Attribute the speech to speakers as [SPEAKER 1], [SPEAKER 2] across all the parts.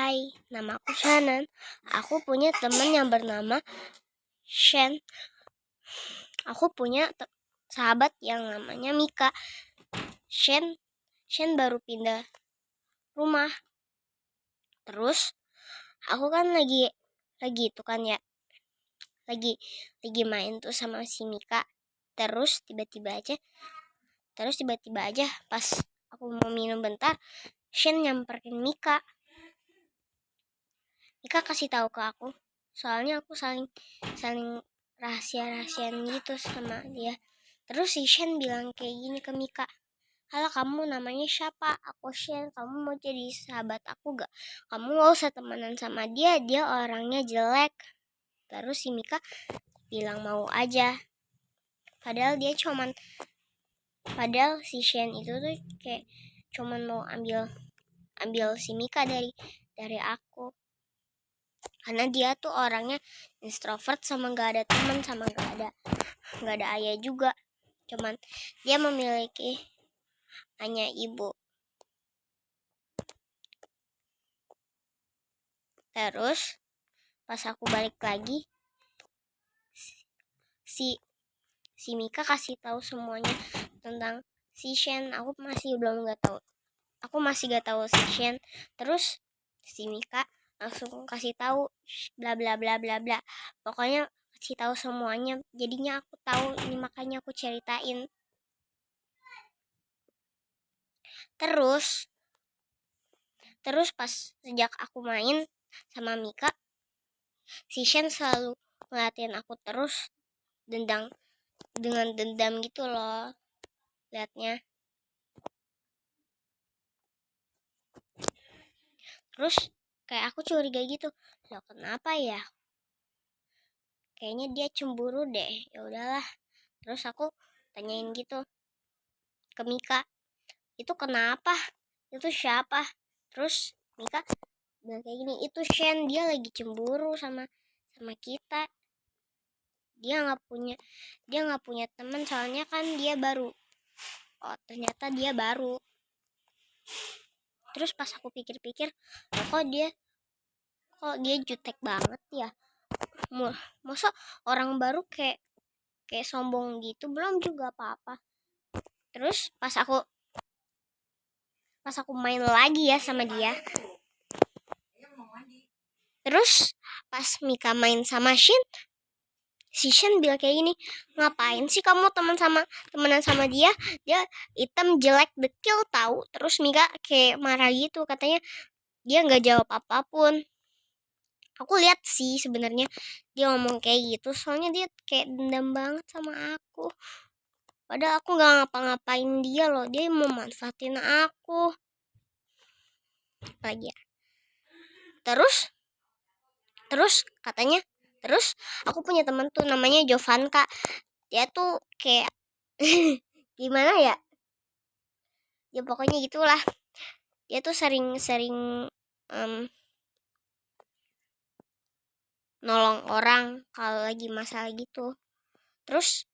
[SPEAKER 1] Hai, nama aku Shannon. Aku punya teman yang bernama Shen. Aku punya sahabat yang namanya Mika. Shen baru pindah rumah. Terus aku kan lagi itu kan ya. Lagi main tuh sama si Mika. Terus tiba-tiba aja pas aku mau minum bentar, Shen nyamperin Mika. Mika kasih tahu ke aku, soalnya aku saling rahasia-rahasian gitu sama dia. Terus si Shen bilang kayak gini ke Mika, "Halo, kamu namanya siapa? Aku Shen, kamu mau jadi sahabat aku gak? Kamu gak usah temenan sama dia orangnya jelek." Terus si Mika bilang mau aja. Padahal si Shen itu tuh kayak cuman mau ambil si Mika dari aku. Karena dia tuh orangnya introvert sama gak ada teman, sama gak ada ayah juga. Cuman dia memiliki hanya ibu. Terus pas aku balik lagi, si Mika kasih tahu semuanya tentang si Shen. Aku masih gak tahu si Shen. Terus si Mika langsung kasih tahu bla bla bla bla bla. Pokoknya kasih tahu semuanya. Jadinya aku tahu, ini makanya aku ceritain. Terus pas sejak aku main sama Mika, si Shen selalu ngeliatin aku terus dengan dendam gitu loh liatnya. Terus kayak aku curiga gitu, loh kenapa ya? Kayaknya dia cemburu deh. Ya udahlah. Terus aku tanyain gitu ke Mika, "Itu kenapa? Itu siapa?" Terus Mika bilang kayak gini, "Itu Shen, dia lagi cemburu sama kita. Dia nggak punya teman, soalnya kan dia baru." Oh, ternyata dia baru. Terus pas aku pikir-pikir, kok dia jutek banget ya. Masa orang baru kayak sombong gitu, belum juga apa-apa. Terus pas aku main lagi ya sama dia. Terus pas Mika main sama Shin, si Shin bilang kayak gini, "Ngapain sih kamu temenan sama dia? Dia hitam, jelek, dekil tahu." Terus Mika kayak marah gitu, katanya dia nggak jawab apapun. Aku lihat sih sebenarnya dia ngomong kayak gitu, soalnya dia kayak dendam banget sama aku. Padahal aku nggak ngapa-ngapain dia loh, dia mau manfaatin aku. Lagi ya. Terus katanya, aku punya teman tuh namanya Jovanka. Dia tuh kayak gimana ya? Ya pokoknya gitulah. Dia tuh sering nolong orang kalau lagi masalah gitu. Terus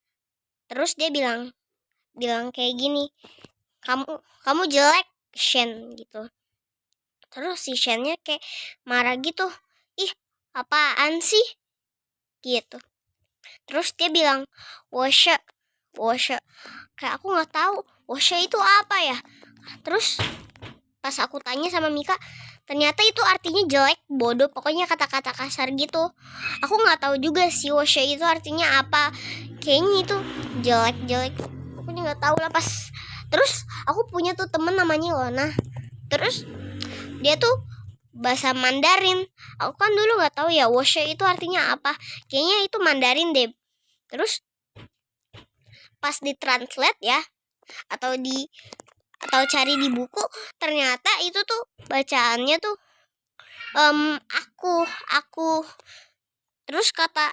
[SPEAKER 1] dia bilang kayak gini, "Kamu jelek, Shen," gitu. Terus si Shen-nya kayak marah gitu, "Ih, apaan sih?" gitu. Terus dia bilang, "Wosha." Kayak aku nggak tahu Wosha itu apa ya. Terus pas aku tanya sama Mika, ternyata itu artinya jelek, bodoh, pokoknya kata-kata kasar gitu. Aku nggak tahu juga sih Wosha itu artinya apa. Kayaknya itu jelek. Aku juga nggak tahu lah pas. Terus aku punya tuh temen namanya Lona. Terus dia tuh bahasa Mandarin. Aku kan dulu nggak tahu ya Wosha itu artinya apa. Kayaknya itu Mandarin deh. Terus pas ditranslate ya, atau cari di buku, ternyata itu tuh bacaannya tuh aku. Terus kata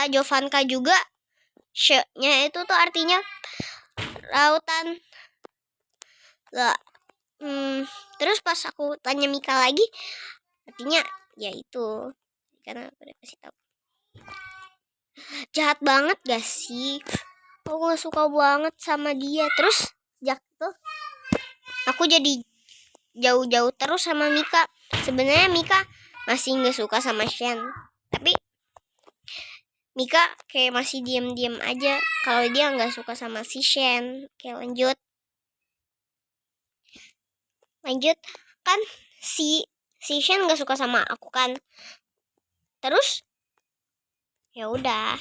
[SPEAKER 1] Jovanka juga, sh-nya itu tuh artinya rautan lah. Terus pas aku tanya Mika lagi, artinya ya itu, karena aku udah kasih tahu. Jahat banget gak sih? Aku gak suka banget sama dia. Terus sejak itu aku jadi jauh-jauh terus sama Mika. Sebenarnya Mika masih nggak suka sama Shen, tapi Mika kayak masih diam-diam aja kalau dia nggak suka sama si Shen. Oke, lanjut kan si Shen nggak suka sama aku kan. Terus ya udah,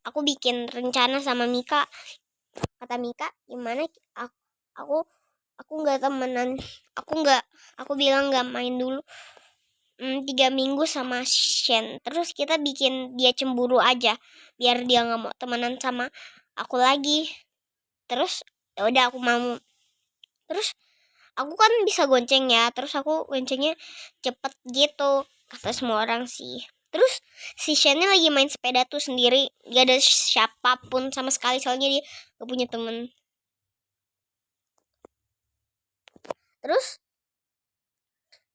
[SPEAKER 1] aku bikin rencana sama Mika. Kata Mika, gimana aku nggak temenan, aku bilang nggak main dulu 3 minggu sama Shen. Terus kita bikin dia cemburu aja biar dia nggak mau temenan sama aku lagi. Terus ya udah aku mau. Terus aku kan bisa gonceng ya, terus aku goncengnya cepet gitu kata semua orang sih. Terus si Shennya lagi main sepeda tuh sendiri, gak ada siapapun sama sekali soalnya dia gak punya temen.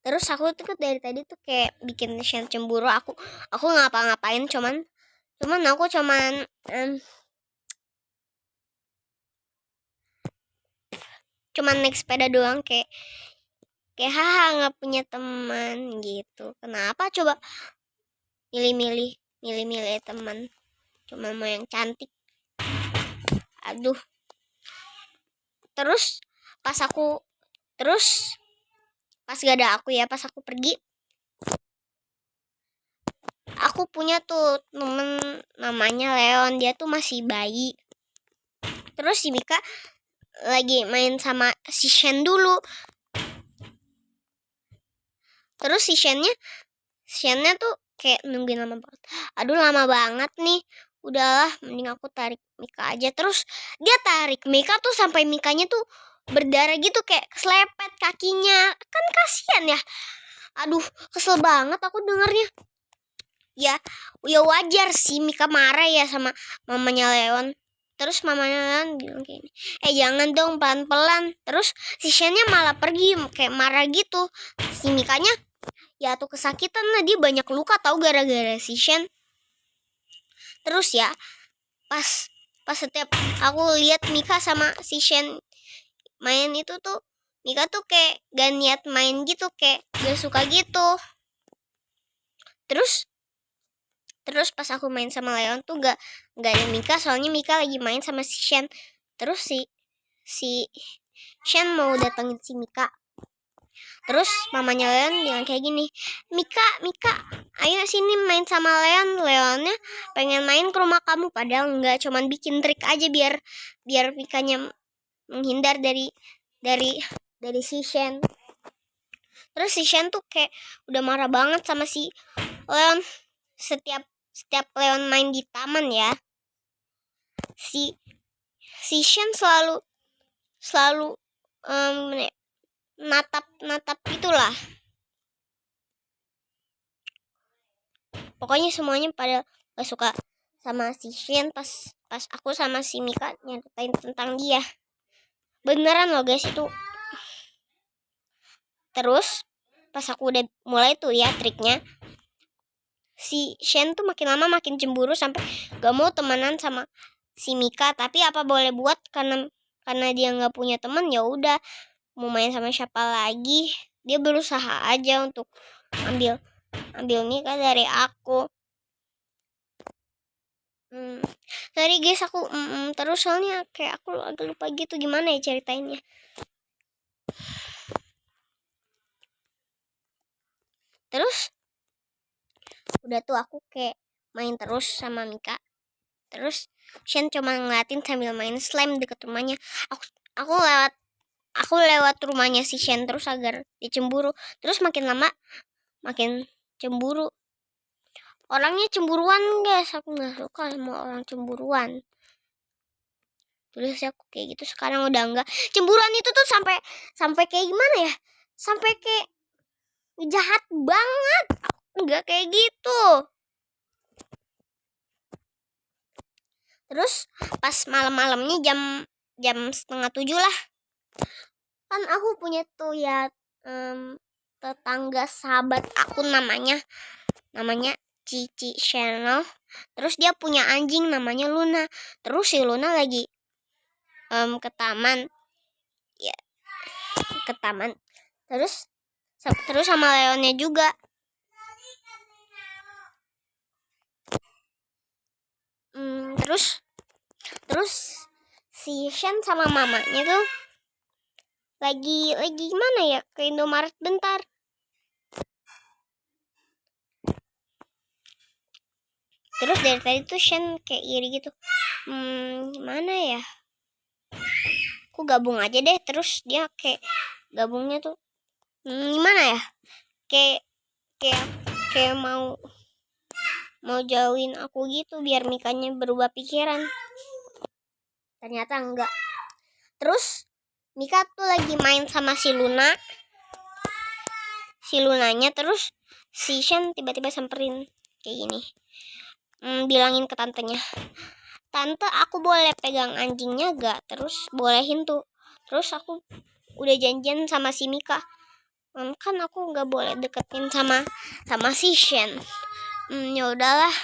[SPEAKER 1] Terus aku tuh dari tadi tuh kayak bikin Shen cemburu. Aku ngapa-ngapain, cuman aku cuman naik sepeda doang, kayak haha nggak punya teman gitu. Kenapa coba milih-milih teman, cuma mau yang cantik. Aduh. Terus pas gak ada aku ya, pas aku pergi, aku punya tuh temen namanya Leon. Dia tuh masih bayi. Terus si Mika lagi main sama si Shen dulu. Terus si Shennya tuh kayak nungguin lama banget. Aduh, lama banget nih. Udahlah, mending aku tarik Mika aja. Terus dia tarik Mika tuh sampai Mikanya tuh berdarah gitu, kayak keselepet kakinya. Kan kasihan ya. Aduh, kesel banget aku dengernya. Ya wajar sih Mika marah ya sama mamanya Leon. Terus mamanya Leon bilang kayak gini, jangan dong, pelan-pelan. Terus si Shennya malah pergi kayak marah gitu. Si Mikanya ya tuh kesakitan lah, dia banyak luka tahu gara-gara si Shen. Terus ya pas setiap aku lihat Mika sama si Shen main itu tuh, Mika tuh kayak gak niat main gitu, kayak gak suka gitu. Terus pas aku main sama Leon tuh gak ada Mika, soalnya Mika lagi main sama si Shen. Terus si Shen mau datengin si Mika. Terus mamanya Leon bilang kayak gini, Mika, ayo sini main sama Leon. Leonnya pengen main ke rumah kamu, padahal enggak, cuman bikin trik aja biar Mikanya menghindar dari si Shen. Terus si Shen tuh kayak udah marah banget sama si Leon. Setiap Leon main di taman ya, si Shen selalu natap itulah. Pokoknya semuanya pada gak suka sama si Shen pas aku sama si Mika nyeritain tentang dia. Beneran loh guys itu. Terus pas aku udah mulai tuh ya triknya, si Shen tuh makin lama makin cemburu sampai gak mau temenan sama si Mika. Tapi apa boleh buat, karena dia gak punya teman, ya udah mau main sama siapa lagi, dia berusaha aja untuk ambil Mika dari aku. Sorry guys, aku terus soalnya kayak aku agak lupa gitu gimana ya ceritainnya. Terus udah tuh aku kayak main terus sama Mika. Terus Shen cuma ngeliatin sambil main slime deket rumahnya. Aku lewat rumahnya si Shen terus agar dicemburu. Terus makin lama makin cemburu. Orangnya cemburuan guys, aku gak suka sama orang cemburuan. Terus aku kayak gitu, sekarang udah enggak. Cemburuan itu tuh sampai kayak gimana ya? Sampai kayak jahat banget. Enggak kayak gitu. Terus pas malam-malamnya jam 6:30 lah, kan aku punya tuh ya tetangga sahabat aku namanya Cici Channel. Terus dia punya anjing namanya Luna. Terus si Luna lagi ke taman ya, Terus Terus sama Leonnya juga. Terus si Shen sama mamanya tuh lagi gimana ya, ke Indomaret bentar. Terus dari tadi tuh Shen kayak iri gitu. Mana ya? Aku gabung aja deh. Terus dia kayak gabungnya tuh gimana ya? Kayak mau jauhin aku gitu biar Mikanya berubah pikiran. Ternyata enggak. Terus Mika tuh lagi main sama si Luna. Si Lunanya, terus si Shen tiba-tiba samperin kayak gini. Bilangin ke tantenya, "Tante, aku boleh pegang anjingnya gak?" Terus bolehin tuh. Terus aku udah janjian sama si Mika. Kan aku nggak boleh deketin sama si Shen. Ya udahlah,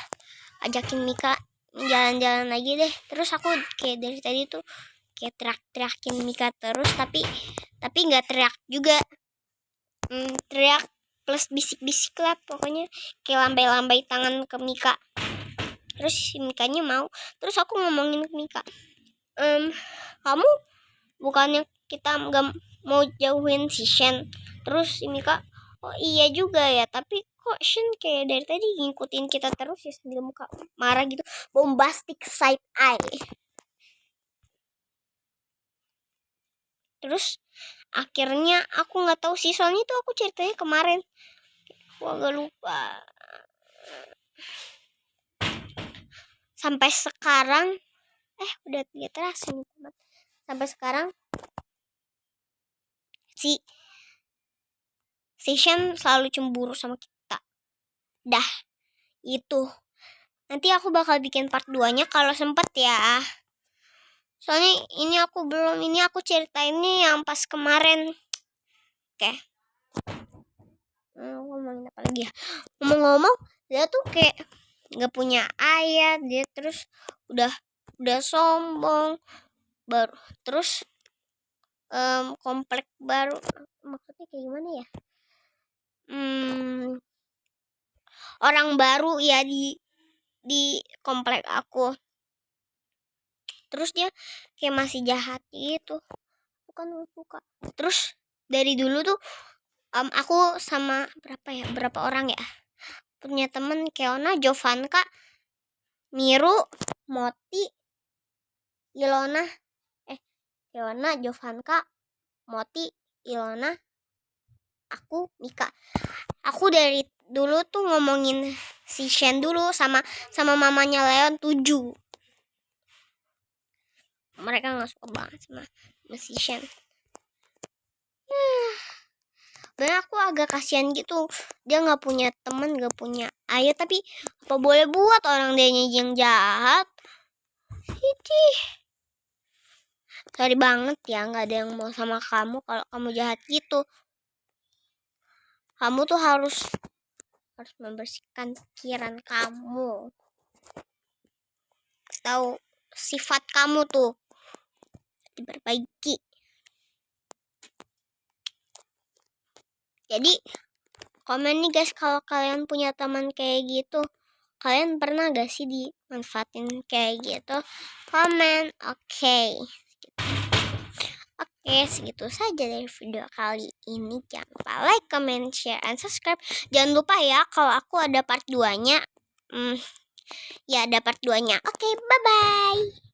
[SPEAKER 1] ajakin Mika jalan-jalan lagi deh. Terus aku kayak dari tadi tuh kayak teriak-teriakin Mika terus, tapi nggak teriak juga. Teriak plus bisik-bisik lah pokoknya, kayak lambai-lambai tangan ke Mika. Terus si Mikanya mau. Terus aku ngomongin ke Mika, kamu bukannya kita nggak mau jauhin si Shen. Terus si Mika, oh iya juga ya, tapi kok Shen kayak dari tadi ngikutin kita terus ya, sambil muka marah gitu, bombastic side eye. Terus akhirnya aku nggak tahu sih, soalnya itu aku ceritanya kemarin, aku agak lupa. Sampai sekarang udah 3 teras ini, sampai sekarang si Shen selalu cemburu sama kita. Dah, itu. Nanti aku bakal bikin part 2-nya kalau sempet ya. Soalnya ini aku ceritainnya yang pas kemarin. Oke. Ngomongin apa lagi ya? Ngomong-ngomong, dia tuh kayak nggak punya ayah, dia terus udah sombong, baru terus komplek baru, maksudnya kayak gimana ya? Orang baru ya di komplek aku. Terus dia kayak masih jahat gitu, bukan suka. Terus dari dulu tuh aku sama berapa orang ya, punya temen Keona, Jovanka, Miru, Moti, Ilona, Keona, Jovanka, Moti, Ilona, aku, Mika. Aku dari dulu tuh ngomongin si Shen dulu sama mamanya Leon 7. Mereka nggak suka banget sama si Shen. Dan aku agak kasihan gitu, dia nggak punya teman, nggak punya ayah, tapi apa boleh buat, orang dia yang jahat. Sorry banget ya, nggak ada yang mau sama kamu kalau kamu jahat gitu. Kamu tuh harus membersihkan pikiran kamu, tahu sifat kamu tuh diperbaiki. Jadi komen nih guys, kalau kalian punya teman kayak gitu, kalian pernah gak sih dimanfaatin kayak gitu? Komen. Oke, segitu saja dari video kali ini. Jangan lupa like, comment, share, and subscribe. Jangan lupa ya, kalau aku ada part 2-nya. Ya, ada part 2-nya. Oke, bye-bye.